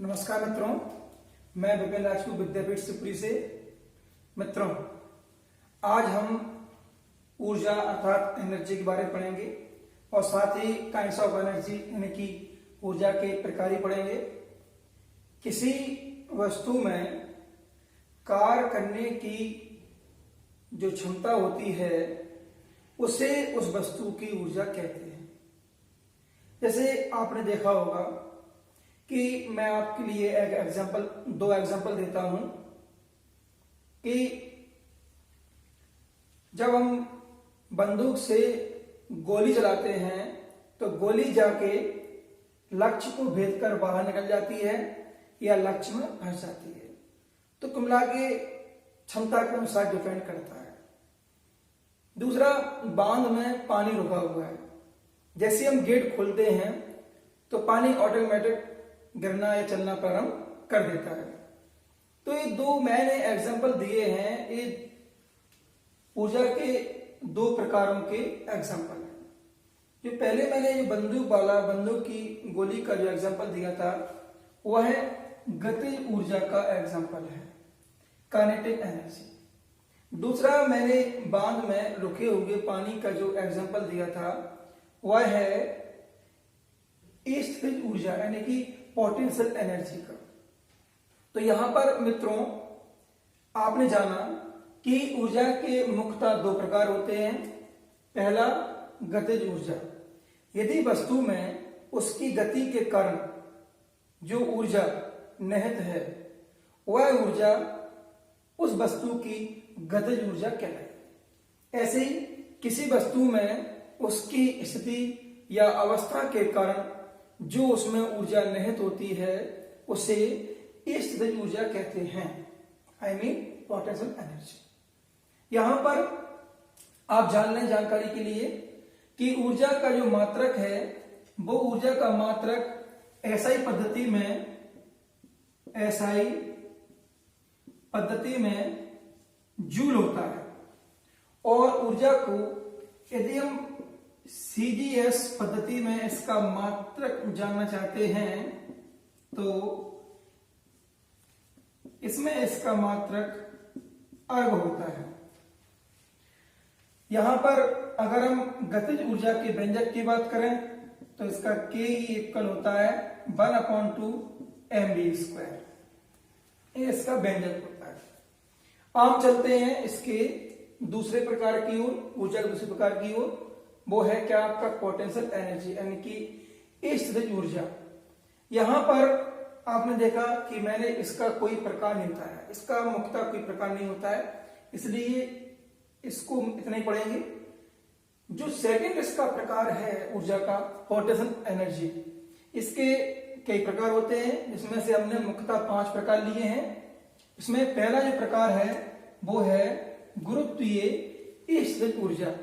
नमस्कार मित्रों, मैं विपिन राजपूत विद्यापीठ शिवपुरी से। मित्रों, आज हम ऊर्जा अर्थात एनर्जी के बारे में पढ़ेंगे और साथ ही काइंड्स ऑफ एनर्जी यानी कि ऊर्जा के प्रकार पढ़ेंगे। किसी वस्तु में कार्य करने की जो क्षमता होती है उसे उस वस्तु की ऊर्जा कहते हैं। जैसे आपने देखा होगा कि मैं आपके लिए दो एग्जांपल देता हूं कि जब हम बंदूक से गोली चलाते हैं तो गोली जाके लक्ष्य को भेद कर बाहर निकल जाती है या लक्ष्य में फंस जाती है। तो कुल मिला के क्षमता के अनुसार डिपेंड करता है। दूसरा, बांध में पानी रुका हुआ है। जैसे हम गेट खोलते हैं तो पानी ऑटोमेटिक गिरना या चलना प्रारंभ कर देता है। तो ये दो मैंने एग्जांपल दिए हैं, ये ऊर्जा के दो प्रकारों के एग्जांपल हैं। जो पहले मैंने जो बंदूक की गोली का जो एग्जांपल दिया था वह है गतिज ऊर्जा का एग्जांपल है, काइनेटिक एनर्जी। दूसरा मैंने बांध में रुके हुए पानी का जो एग्जांपल दिया था वह है स्थितिज ऊर्जा यानी कि पोटेंशियल एनर्जी का। तो यहां पर मित्रों आपने जाना कि ऊर्जा के मुख्यतः दो प्रकार होते हैं। पहला, गतिज ऊर्जा। यदि वस्तु में उसकी गति के कारण जो ऊर्जा निहित है वह ऊर्जा उस वस्तु की गतिज ऊर्जा कहलाएगी। ऐसे ही किसी वस्तु में उसकी स्थिति या अवस्था के कारण जो उसमें ऊर्जा निहित होती है उसे स्थितिज ऊर्जा कहते हैं, पोटेंशियल एनर्जी। यहां पर आप जान लें जानकारी के लिए कि ऊर्जा का जो मात्रक है वो ऊर्जा का मात्रक एसआई पद्धति में जूल होता है। और ऊर्जा को यदि हम सीजीएस पद्धति में इसका मात्रक जानना चाहते हैं तो इसमें इसका मात्रक अर्ग होता है। यहां पर अगर हम गतिज ऊर्जा के व्यंजक की बात करें तो इसका के इक्वल होता है 1/2 mv²। ये इसका व्यंजक होता है। आप चलते हैं इसके दूसरे प्रकार की ओर, ऊर्जा के दूसरे प्रकार की ओर। वो है क्या? आपका पोटेंशियल एनर्जी यानी कि स्थितिज ऊर्जा। यहां पर आपने देखा कि मैंने इसका कोई प्रकार नहीं बताया, इसका मुख्यतः कोई प्रकार नहीं होता है, इसलिए इसको इतना ही पढ़ेंगे। जो सेकंड इसका प्रकार है ऊर्जा का, पोटेंशियल एनर्जी, इसके कई प्रकार होते हैं जिसमें से हमने मुख्यतः 5 प्रकार लिए हैं। इसमें पहला जो प्रकार है वो है गुरुत्वीय स्थितिज ऊर्जा।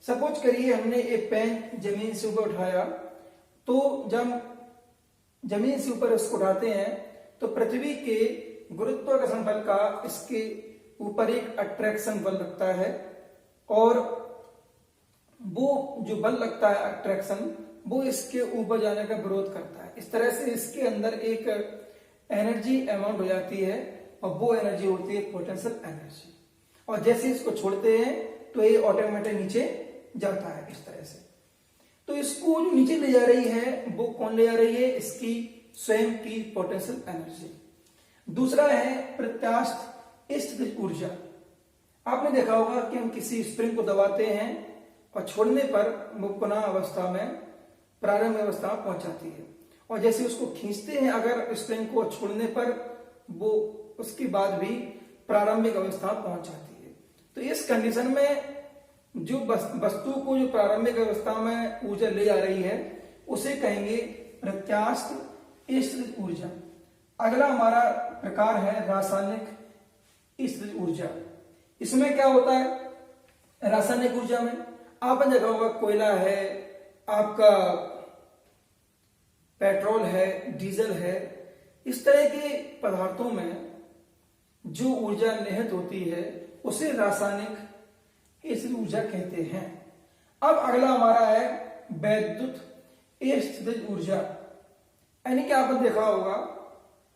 सपोज करिए हमने एक पेन जमीन से ऊपर उठाया, तो जब जमीन से ऊपर इसको उठाते हैं तो पृथ्वी के गुरुत्वाकर्षण बल का इसके ऊपर एक अट्रैक्शन बल लगता है और वो जो बल लगता है अट्रैक्शन, वो इसके ऊपर जाने का विरोध करता है। इस तरह से इसके अंदर एक एनर्जी अमाउंट हो जाती है और वो एनर्जी होती है पोटेंशियल एनर्जी। और जैसे इसको छोड़ते हैं तो ये ऑटोमेटिक नीचे जाता है इस तरह से। तो इसको जो नीचे ले जा रही है वो कौन ले जा रही है? इसकी स्वयं की पोटेंशियल एनर्जी। दूसरा है प्रत्यास्थ स्थितिज ऊर्जा। आपने देखा होगा कि हम किसी स्प्रिंग को दबाते हैं और छोड़ने पर वो पुनः अवस्था में प्रारंभिक अवस्था में पहुंच जाती है। और जैसे उसको खींचते हैं अगर स्प्रिंग को, छोड़ने पर वो उसके बाद भी प्रारंभिक अवस्था पहुंच जाती है। तो इस कंडीशन में जो वस्तु को जो प्रारंभिक अवस्था में ऊर्जा ले जा रही है उसे कहेंगे प्रत्यास्थ स्थितिज ऊर्जा। अगला हमारा प्रकार है रासायनिक स्थितिज ऊर्जा। इसमें क्या होता है? रासायनिक ऊर्जा में आपने देखा होगा कोयला है, आपका पेट्रोल है, डीजल है, इस तरह के पदार्थों में जो ऊर्जा निहित होती है उसे रासायनिक स्थितिज ऊर्जा कहते हैं। अब अगला हमारा है वैद्युत स्थितिज ऊर्जा। यानी कि आपने देखा होगा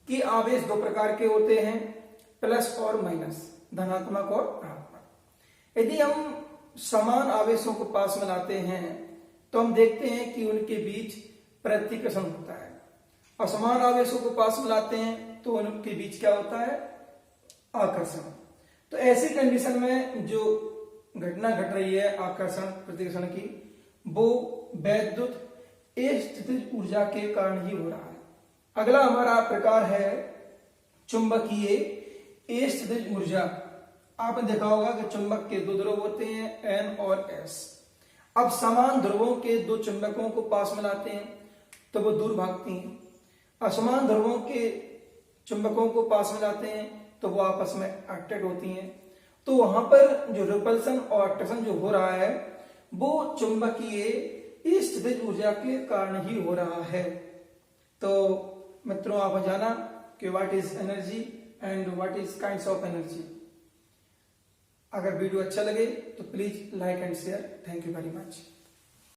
कि आवेश दो प्रकार के होते हैं, प्लस और माइनस, धनात्मक और ऋणात्मक। यदि हम समान आवेशों को पास में लाते हैं तो हम देखते हैं कि उनके बीच प्रतिकर्षण होता है, और समान आवेशों को पास में लाते हैं तो उनके बीच क्या होता है, आकर्षण। तो ऐसी कंडीशन में जो घटना घट रही है आकर्षण प्रतिकर्षण की, वो वैद्युत स्थितिज ऊर्जा के कारण ही हो रहा है। अगला हमारा प्रकार है चुंबकीय स्थितिज ऊर्जा। आपने देखा होगा कि चुंबक के दो ध्रुव होते हैं N और S। अब समान ध्रुवों के दो चुंबकों को पास में लाते हैं तो वो दूर भागती हैं, असमान ध्रुवों के चुंबकों को पास में लाते हैं तो वो आपस में अट्रैक्ट होती हैं। तो वहां पर जो रिपल्सन और अट्रैक्शन जो हो रहा है वो चुंबकीय स्थितिज ऊर्जा के कारण ही हो रहा है। तो मित्रों, आप जाना कि what is energy and what is kinds of energy. अगर वीडियो अच्छा लगे तो please like and share. Thank you very much.